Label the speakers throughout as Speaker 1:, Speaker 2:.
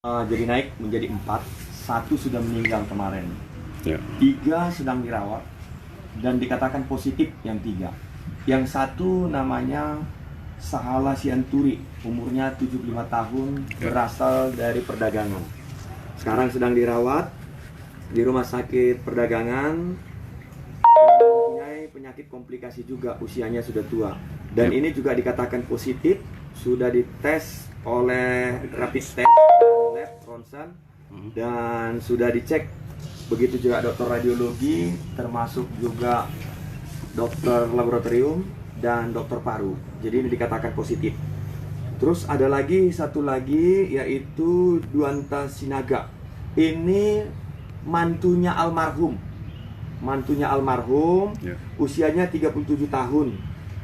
Speaker 1: Jadi naik menjadi 4, satu sudah meninggal kemarin,
Speaker 2: Ya.
Speaker 1: 3 sedang dirawat dan dikatakan positif yang 3. Yang satu namanya Sahala Sianturi, umurnya 75 tahun, berasal dari perdagangan. Sekarang sedang dirawat di rumah sakit perdagangan dan mempunyai penyakit komplikasi juga, usianya sudah tua. Dan ini juga dikatakan positif, sudah dites oleh rapid test dan lab ronsen dan sudah dicek, begitu juga dokter radiologi, termasuk juga dokter laboratorium dan dokter paru. Jadi ini dikatakan positif. Terus ada lagi satu lagi, yaitu Duanta Sinaga. Ini mantunya almarhum.
Speaker 2: Ya.
Speaker 1: Usianya 37 tahun.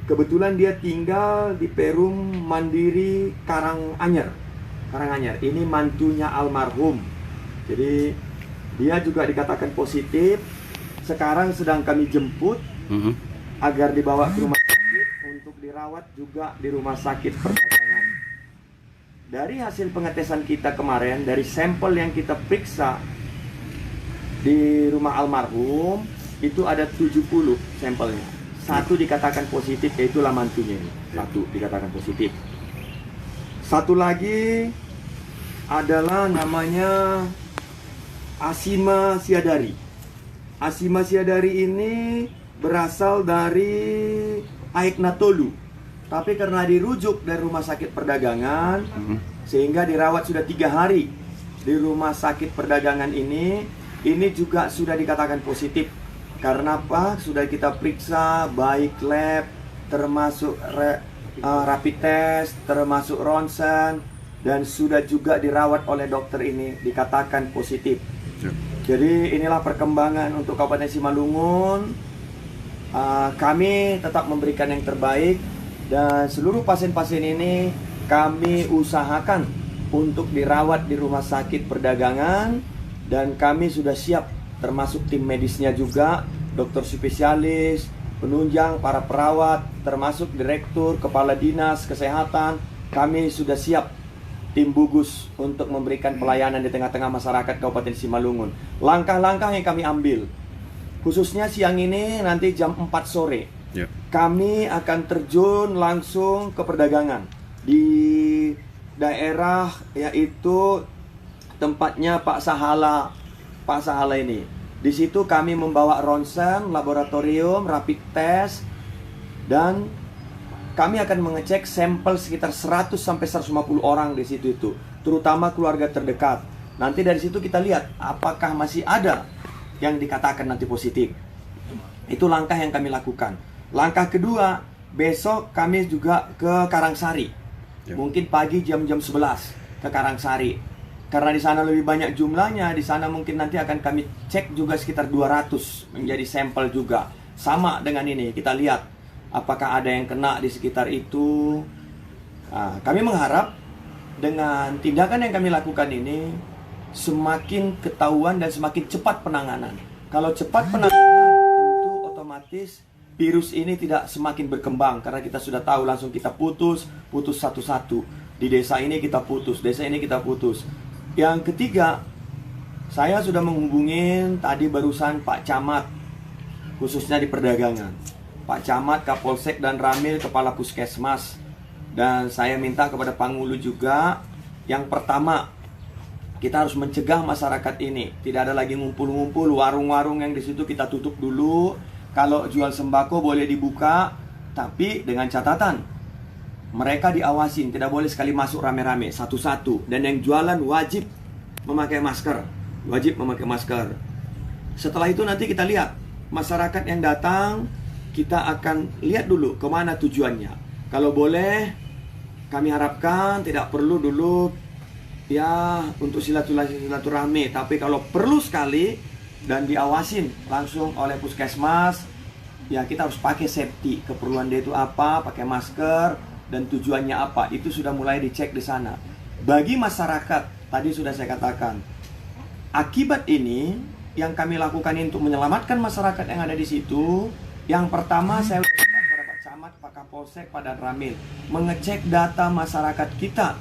Speaker 1: Kebetulan dia tinggal di Perum Mandiri Karanganyar. Ini mantunya almarhum. Jadi dia juga dikatakan positif. Sekarang sedang kami jemput agar dibawa ke rumah sakit untuk dirawat juga di rumah sakit perdagangan. Dari hasil pengetesan kita kemarin, dari sampel yang kita periksa di rumah almarhum, itu ada 70 sampelnya. Satu dikatakan positif, yaitulah mantunya ini. Satu dikatakan positif. Satu lagi adalah namanya Asima Siadari. Asima Siadari ini berasal dari Aiknatolu, tapi karena dirujuk dari rumah sakit perdagangan, sehingga dirawat sudah 3 hari di rumah sakit perdagangan ini juga sudah dikatakan positif. Karena apa? Sudah kita periksa baik lab, termasuk rapid test, termasuk ronsen, dan sudah juga dirawat oleh dokter ini dikatakan positif. Jadi inilah perkembangan untuk Kabupaten Simalungun. Kami tetap memberikan yang terbaik dan seluruh pasien-pasien ini kami usahakan untuk dirawat di rumah sakit perdagangan, dan kami sudah siap, termasuk tim medisnya juga, dokter spesialis, penunjang, para perawat, termasuk direktur, kepala dinas kesehatan. Kami sudah siap, tim gugus, untuk memberikan pelayanan di tengah-tengah masyarakat Kabupaten Simalungun. Langkah-langkah yang kami ambil, khususnya siang ini nanti jam 4 sore, kami akan terjun langsung ke perdagangan di daerah, yaitu tempatnya Pak Sahala ini. Di situ kami membawa ronsen, laboratorium, rapid test, dan kami akan mengecek sampel sekitar 100 sampai 150 orang di situ itu, terutama keluarga terdekat. Nanti dari situ kita lihat apakah masih ada yang dikatakan nanti positif. Itu langkah yang kami lakukan. Langkah kedua, besok kami juga ke Karangsari. Mungkin pagi jam-jam 11 ke Karangsari. Karena di sana lebih banyak jumlahnya, di sana mungkin nanti akan kami cek juga sekitar 200 menjadi sampel juga. Sama dengan ini, kita lihat apakah ada yang kena di sekitar itu. Kami mengharap dengan tindakan yang kami lakukan ini semakin ketahuan dan semakin cepat penanganan. Kalau cepat penanganan, tentu otomatis virus ini tidak semakin berkembang, karena kita sudah tahu langsung kita putus satu-satu. Di desa ini kita putus, desa ini kita putus. Yang ketiga, saya sudah menghubungin tadi barusan Pak Camat, khususnya di perdagangan. Pak Camat, Kapolsek dan Ramil, Kepala Puskesmas. Dan saya minta kepada Pangulu juga, yang pertama, kita harus mencegah masyarakat ini. Tidak ada lagi ngumpul-ngumpul, warung-warung yang di situ kita tutup dulu. Kalau jual sembako boleh dibuka, tapi dengan catatan mereka diawasin, tidak boleh sekali masuk rame-rame, satu-satu. Dan yang jualan wajib memakai masker. Setelah itu nanti kita lihat masyarakat yang datang, kita akan lihat dulu kemana tujuannya. Kalau boleh, kami harapkan tidak perlu dulu ya untuk silaturahmi. Tapi kalau perlu sekali dan diawasin langsung oleh puskesmas, ya kita harus pakai safety. Keperluan dia itu apa, pakai masker, dan tujuannya apa, itu sudah mulai dicek di sana. Bagi masyarakat, tadi sudah saya katakan, akibat ini yang kami lakukan untuk menyelamatkan masyarakat yang ada di situ. Yang pertama, saya minta kepada Pak Camat, Pak Kapolsek, Pak Ramil mengecek data masyarakat kita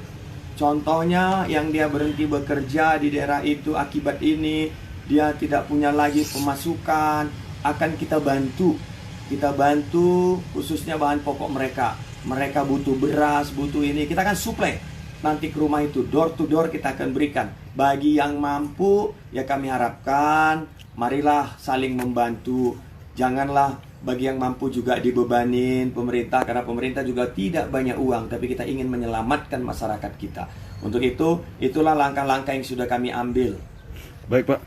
Speaker 1: Contohnya yang dia berhenti bekerja di daerah itu akibat ini, dia tidak punya lagi pemasukan, akan kita bantu. Kita bantu khususnya bahan pokok mereka. Mereka butuh beras, butuh ini, kita akan suplai nanti ke rumah itu, door to door kita akan berikan. Bagi yang mampu, ya kami harapkan marilah saling membantu. Janganlah bagi yang mampu juga dibebanin pemerintah, karena pemerintah juga tidak banyak uang, tapi kita ingin menyelamatkan masyarakat kita. Untuk itu, itulah langkah-langkah yang sudah kami ambil.
Speaker 2: Baik Pak,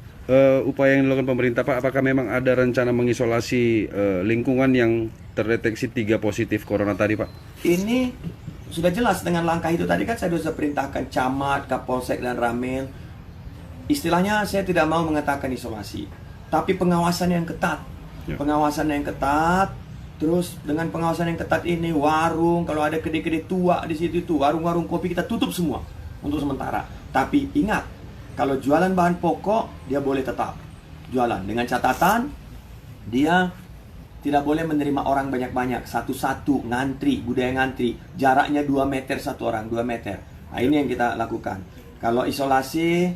Speaker 2: upaya yang dilakukan pemerintah Pak, apakah memang ada rencana mengisolasi lingkungan yang terdeteksi 3 positif corona tadi Pak?
Speaker 1: Ini sudah jelas dengan langkah itu tadi kan saya sudah perintahkan camat, kapolsek dan ramil. Istilahnya saya tidak mau mengatakan isolasi, tapi pengawasan yang ketat. Pengawasan yang ketat, terus dengan pengawasan yang ketat ini warung, kalau ada kedai-kedai tua di situ itu, warung-warung kopi kita tutup semua untuk sementara. Tapi ingat, kalau jualan bahan pokok dia boleh tetap jualan dengan catatan dia tidak boleh menerima orang banyak-banyak, satu-satu, ngantri, budaya ngantri, jaraknya 2 meter satu orang, 2 meter. Nah ini yang kita lakukan. Kalau isolasi,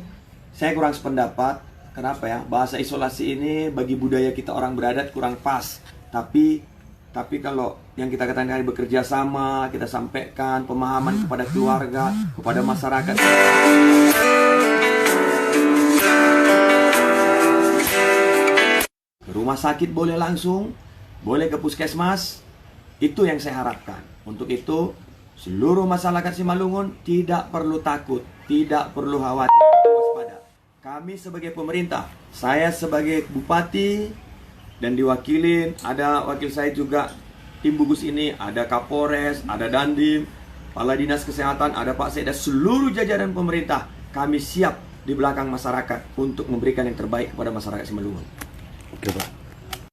Speaker 1: saya kurang sependapat. Kenapa ya? Bahasa isolasi ini bagi budaya kita orang beradat kurang pas. Tapi kalau yang kita katakan bekerja sama, kita sampaikan pemahaman kepada keluarga, kepada masyarakat. Rumah sakit boleh langsung, boleh ke puskesmas. Itu yang saya harapkan. Untuk itu, seluruh masyarakat Simalungun tidak perlu takut, tidak perlu khawatir, waspada. Kami sebagai pemerintah, saya sebagai bupati dan diwakilin, ada wakil saya juga tim gugus ini, ada Kapolres, ada Dandim, Kepala Dinas Kesehatan, ada Pak Sekda, seluruh jajaran pemerintah. Kami siap di belakang masyarakat untuk memberikan yang terbaik kepada masyarakat Simalungun.
Speaker 2: Oke Pak.